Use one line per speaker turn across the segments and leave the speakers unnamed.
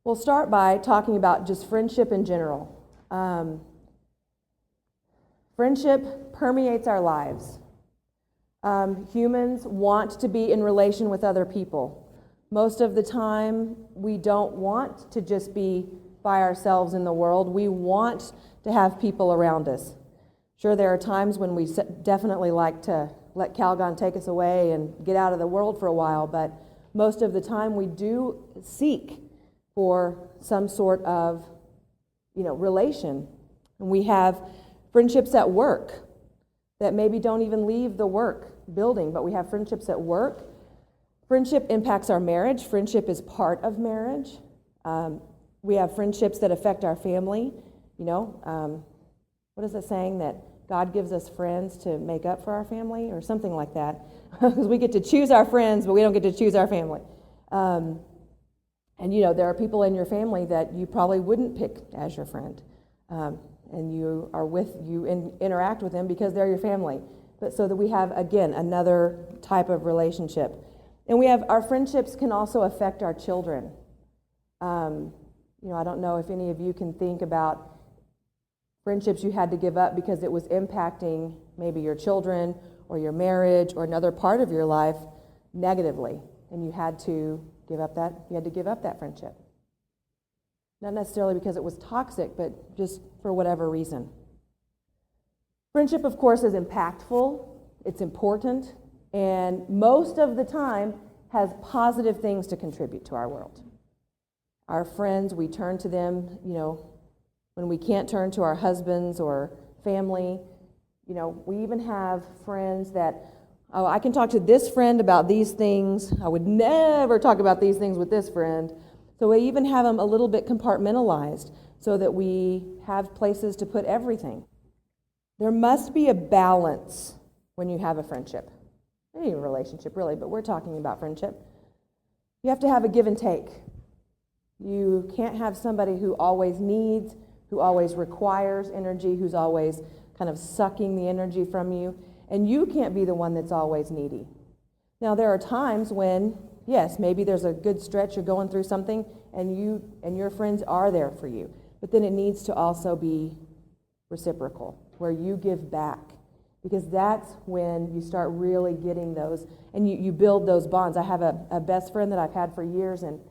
We'll start by talking about just friendship in general. Friendship permeates our lives. Humans want to be in relation with other people. Most of the time, we don't want to just be by ourselves in the world. We want to have people around us. Sure, there are times when we definitely like to let Calgon take us away and get out of the world for a while, but most of the time we do seek for some sort of, relation. And we have friendships at work that maybe don't even leave the work building, but we have friendships at work. Friendship impacts our marriage. Friendship is part of marriage. We have friendships that affect our family. What is the saying that God gives us friends to make up for our family or something like that? Because we get to choose our friends, but we don't get to choose our family. And there are people in your family that you probably wouldn't pick as your friend. And you interact with them because they're your family. But so that we have, again, another type of relationship. And we have, our friendships can also affect our children. I don't know if any of you can think about friendships you had to give up because it was impacting maybe your children or your marriage or another part of your life negatively, and you had to give up that friendship. Not necessarily because it was toxic, but just for whatever reason. Friendship, of course, is impactful, it's important, and most of the time has positive things to contribute to our world. Our friends, we turn to them, when we can't turn to our husbands or family. We even have friends that, I can talk to this friend about these things. I would never talk about these things with this friend. So we even have them a little bit compartmentalized so that we have places to put everything. There must be a balance when you have a friendship. Any relationship, really, but we're talking about friendship. You have to have a give and take. You can't have somebody who always needs, who always requires energy, who's always kind of sucking the energy from you, and you can't be the one that's always needy. Now, there are times when, yes, maybe there's a good stretch, you're going through something, and you and your friends are there for you, but then it needs to also be reciprocal, where you give back, because that's when you start really getting those, and you build those bonds. I have a best friend that I've had for years, and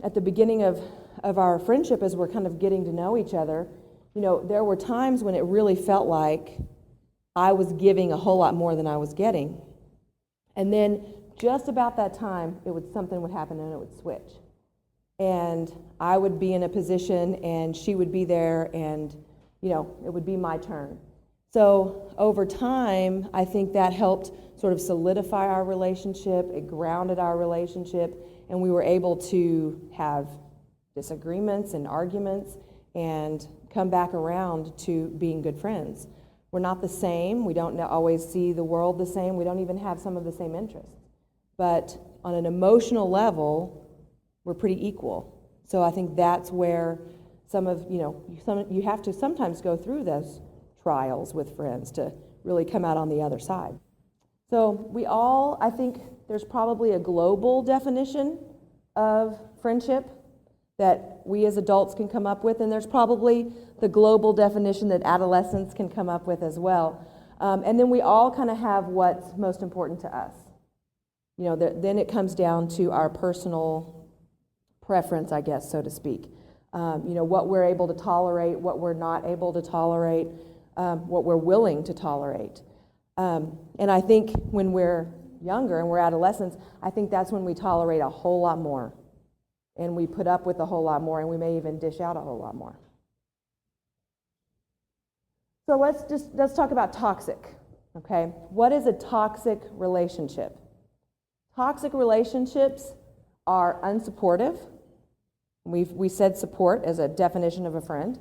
at the beginning of our friendship, as we're kind of getting to know each other, there were times when it really felt like I was giving a whole lot more than I was getting. And then just about that time, something would happen and it would switch. And I would be in a position and she would be there and, it would be my turn. So over time, I think that helped sort of solidify our relationship. It grounded our relationship, and we were able to have disagreements and arguments and come back around to being good friends. We're not the same. We don't always see the world the same. We don't even have some of the same interests. But on an emotional level, we're pretty equal. So I think that's where you have to sometimes go through those trials with friends to really come out on the other side. So I think there's probably a global definition of friendship that we as adults can come up with, and there's probably the global definition that adolescents can come up with as well. And then we all kind of have what's most important to us. Then it comes down to our personal preference, I guess, so to speak. What we're able to tolerate, what we're not able to tolerate, what we're willing to tolerate. And I think when we're younger and we're adolescents, I think that's when we tolerate a whole lot more. And we put up with a whole lot more, and we may even dish out a whole lot more. So let's talk about toxic, okay? What is a toxic relationship? Toxic relationships are unsupportive. We said support as a definition of a friend.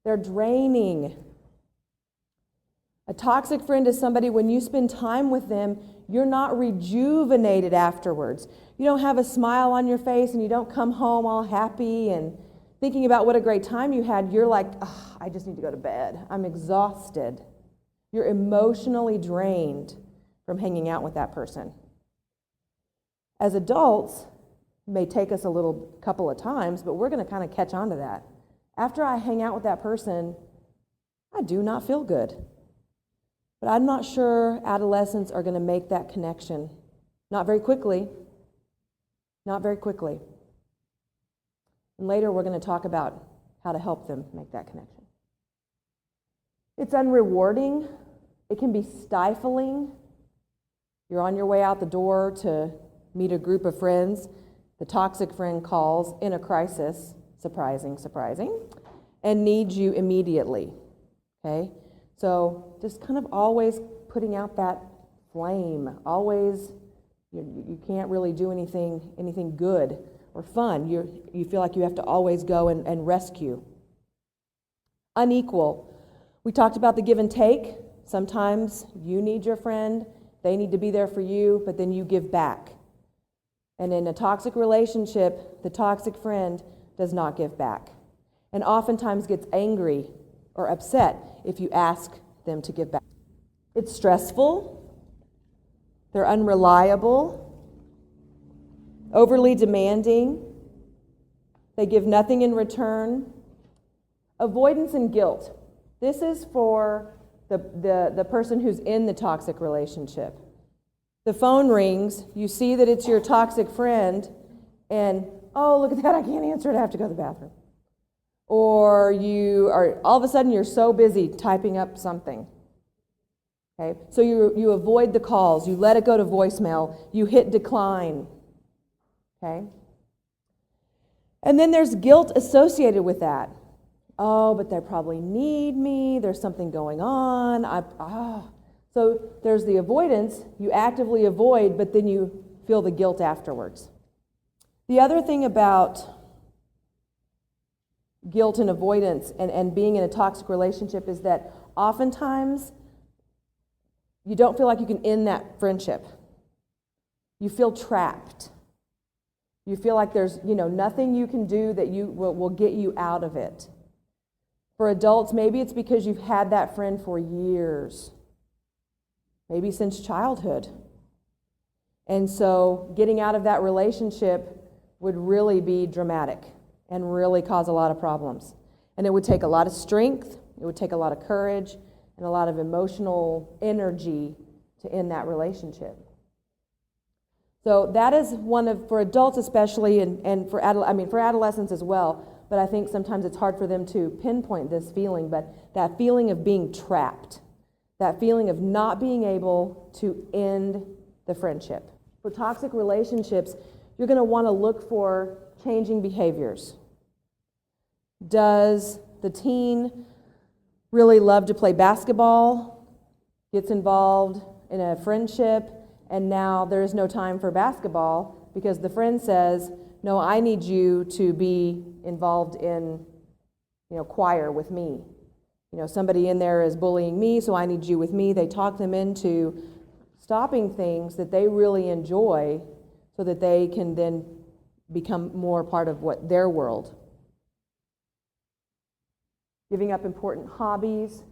They're draining. A toxic friend is somebody, when you spend time with them, you're not rejuvenated afterwards. You don't have a smile on your face and you don't come home all happy and thinking about what a great time you had. You're like, I just need to go to bed. I'm exhausted. You're emotionally drained from hanging out with that person. As adults, may take us a little couple of times, but we're going to kind of catch on to that. After I hang out with that person, I do not feel good. But I'm not sure adolescents are going to make that connection. Not very quickly. Not very quickly. And later we're going to talk about how to help them make that connection. It's unrewarding. It can be stifling. You're on your way out the door to meet a group of friends. The toxic friend calls in a crisis, surprising, and needs you immediately. Okay? So just kind of always putting out that flame. Always, you can't really do anything good or fun. You feel like you have to always go and rescue. Unequal. We talked about the give and take. Sometimes you need your friend, they need to be there for you, but then you give back. And in a toxic relationship, the toxic friend does not give back, and oftentimes gets angry or upset if you ask them to give back. It's stressful, they're unreliable, overly demanding, they give nothing in return. Avoidance and guilt. This is for the person who's in the toxic relationship. The phone rings, you see that it's your toxic friend, and, oh, look at that, I can't answer it, I have to go to the bathroom. Or all of a sudden you're so busy typing up something. Okay? So you avoid the calls, you let it go to voicemail, you hit decline. Okay? And then there's guilt associated with that. Oh, but they probably need me, there's something going on, So there's the avoidance, you actively avoid, but then you feel the guilt afterwards. The other thing about guilt and avoidance and being in a toxic relationship is that oftentimes you don't feel like you can end that friendship. You feel trapped. You feel like there's nothing you can do that will get you out of it. For adults, maybe it's because you've had that friend for years. Maybe since childhood. And so getting out of that relationship would really be dramatic and really cause a lot of problems. And it would take a lot of strength, it would take a lot of courage, and a lot of emotional energy to end that relationship. So that is for adults especially, and for adolescents as well, but I think sometimes it's hard for them to pinpoint this feeling, but that feeling of being trapped. That feeling of not being able to end the friendship. For toxic relationships, you're going to want to look for changing behaviors. Does the teen really love to play basketball, gets involved in a friendship, and now there is no time for basketball because the friend says, no, I need you to be involved in choir with me. Somebody in there is bullying me, so I need you with me. They talk them into stopping things that they really enjoy so that they can then become more part of their world. Giving up important hobbies,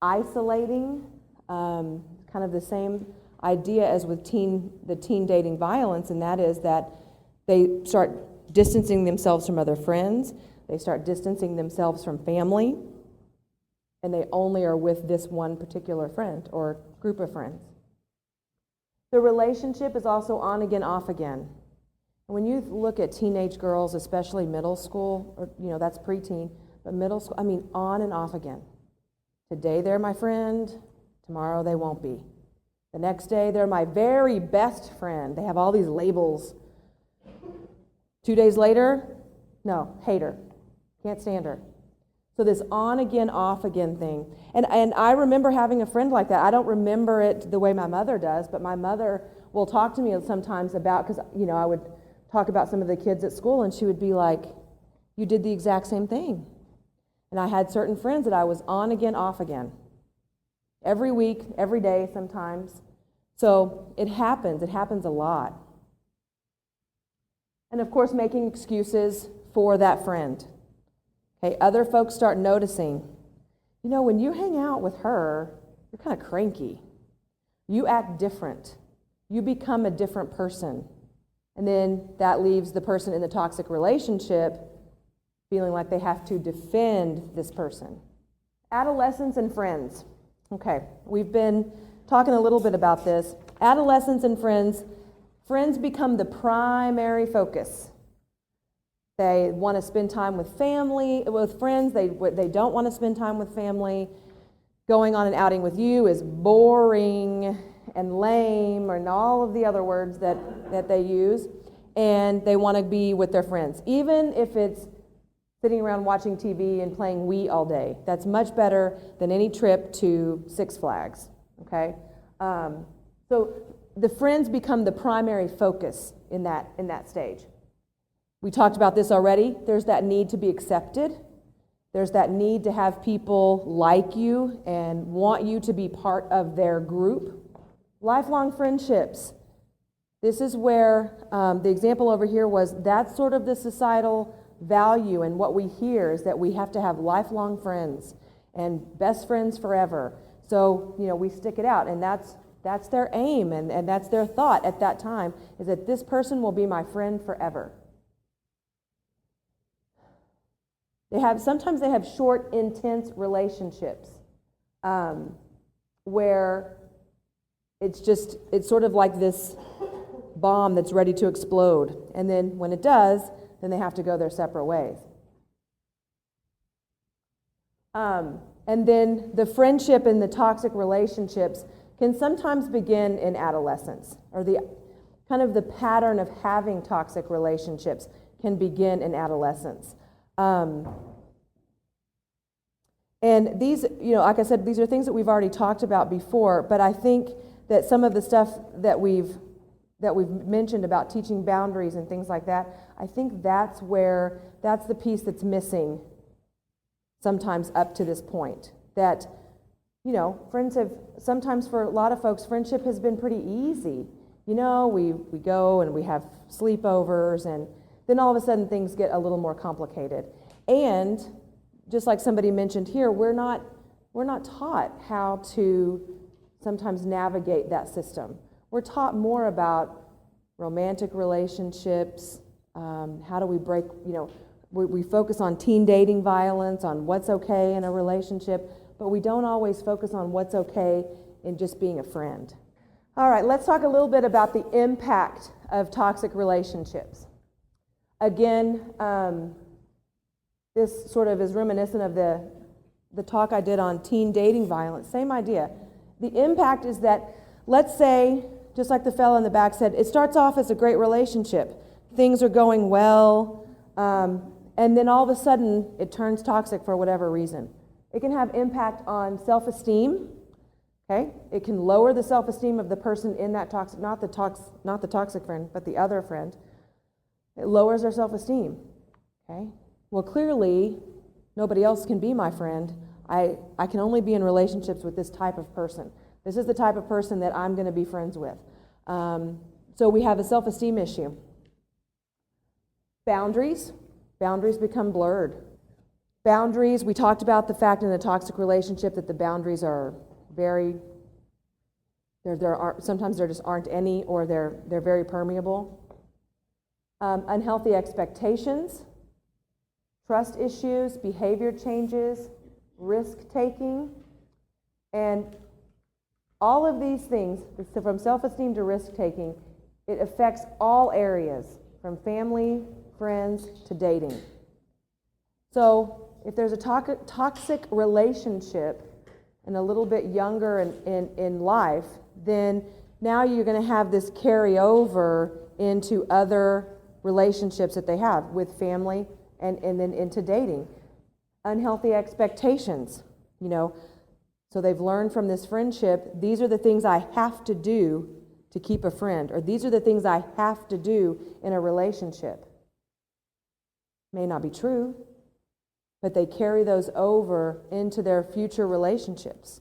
isolating, kind of the same idea as with the teen dating violence, and that is that they start distancing themselves from other friends, they start distancing themselves from family, and they only are with this one particular friend or group of friends. The relationship is also on again, off again. And when you look at teenage girls, especially middle school, or that's preteen, but middle school, on and off again. Today they're my friend, tomorrow they won't be. The next day they're my very best friend. They have all these labels. 2 days later, no, hate her, can't stand her. So this on again, off again thing. And I remember having a friend like that. I don't remember it the way my mother does, but my mother will talk to me sometimes about, because I would talk about some of the kids at school, and she would be like, you did the exact same thing. And I had certain friends that I was on again, off again. Every week, every day sometimes. So it happens a lot. And of course, making excuses for that friend. Okay, other folks start noticing, when you hang out with her, you're kind of cranky. You act different. You become a different person. And then that leaves the person in the toxic relationship feeling like they have to defend this person. Adolescence and friends. Okay, we've been talking a little bit about this. Adolescence and friends. Friends become the primary focus. They want to spend time with friends. They don't want to spend time with family. Going on an outing with you is boring and lame, and all of the other words that they use. And they want to be with their friends, even if it's sitting around watching TV and playing Wii all day. That's much better than any trip to Six Flags, okay? So the friends become the primary focus in that stage. We talked about this already. There's that need to be accepted. There's that need to have people like you and want you to be part of their group. Lifelong friendships. This is where the example over here was, that's sort of the societal value, and what we hear is that we have to have lifelong friends and best friends forever. So, we stick it out, and that's their aim, and that's their thought at that time, is that this person will be my friend forever. Sometimes they have short, intense relationships where it's sort of like this bomb that's ready to explode. And then when it does, then they have to go their separate ways. And then the friendship and the toxic relationships can sometimes begin in adolescence, or the pattern of having toxic relationships can begin in adolescence. And these, like I said, these are things that we've already talked about before, but I think that some of the stuff that we've mentioned about teaching boundaries and things like that, I think that's the piece that's missing sometimes up to this point. That, friends have, sometimes for a lot of folks, friendship has been pretty easy. We go and we have sleepovers, and then all of a sudden things get a little more complicated. And just like somebody mentioned here, we're not taught how to sometimes navigate that system. We're taught more about romantic relationships, how do we break, we focus on teen dating violence, on what's okay in a relationship, but we don't always focus on what's okay in just being a friend. All right, let's talk a little bit about the impact of toxic relationships. Again, this sort of is reminiscent of the talk I did on teen dating violence. Same idea. The impact is that, let's say, just like the fellow in the back said, it starts off as a great relationship. Things are going well, and then all of a sudden it turns toxic for whatever reason. It can have impact on self-esteem. Okay? It can lower the self-esteem of the person in that toxic, not the toxic friend, but the other friend. It lowers their self-esteem. Okay? Well, clearly, nobody else can be my friend. I can only be in relationships with this type of person. This is the type of person that I'm going to be friends with. So we have a self-esteem issue. Boundaries become blurred. Boundaries, we talked about the fact in a toxic relationship that the boundaries are sometimes there just aren't any, or they're very permeable. Unhealthy expectations, trust issues, behavior changes, risk-taking, and all of these things, from self-esteem to risk-taking, it affects all areas, from family, friends, to dating. So if there's a toxic relationship and a little bit younger in life, then now you're going to have this carry over into other relationships that they have with family and then into dating. Unhealthy expectations, so they've learned from this friendship, these are the things I have to do to keep a friend, or these are the things I have to do in a relationship. May not be true, but they carry those over into their future relationships.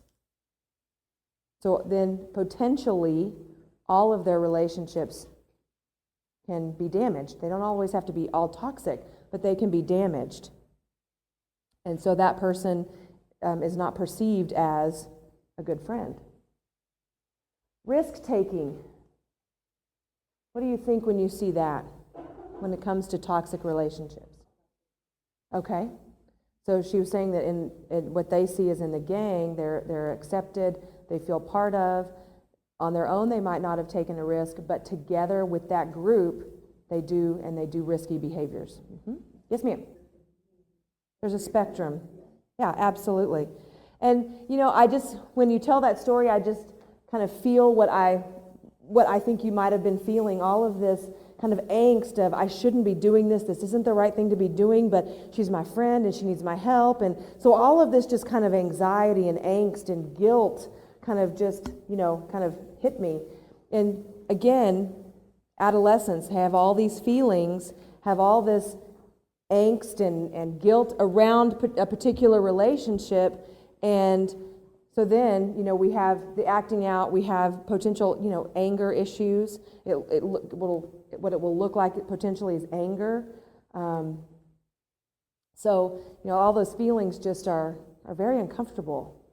So then potentially all of their relationships can be damaged. They don't always have to be all toxic, but they can be damaged. And so that person is not perceived as a good friend. Risk-taking. What do you think when you see that, when it comes to toxic relationships? Okay. So she was saying that in what they see is in the gang, they're accepted, they feel part of. On their own, they might not have taken a risk, but together with that group, they do risky behaviors. Yes, ma'am. There's a spectrum. Yeah, absolutely. And, when you tell that story, I just kind of feel what I think you might have been feeling, all of this kind of angst of, I shouldn't be doing this isn't the right thing to be doing, but she's my friend and she needs my help. And so all of this just kind of anxiety and angst and guilt kind of just, kind of hit me. And again, adolescents have all these feelings, have all this angst and guilt around a particular relationship. And so then, we have the acting out, we have potential, anger issues. What it will look like potentially is anger. So, all those feelings just are very uncomfortable.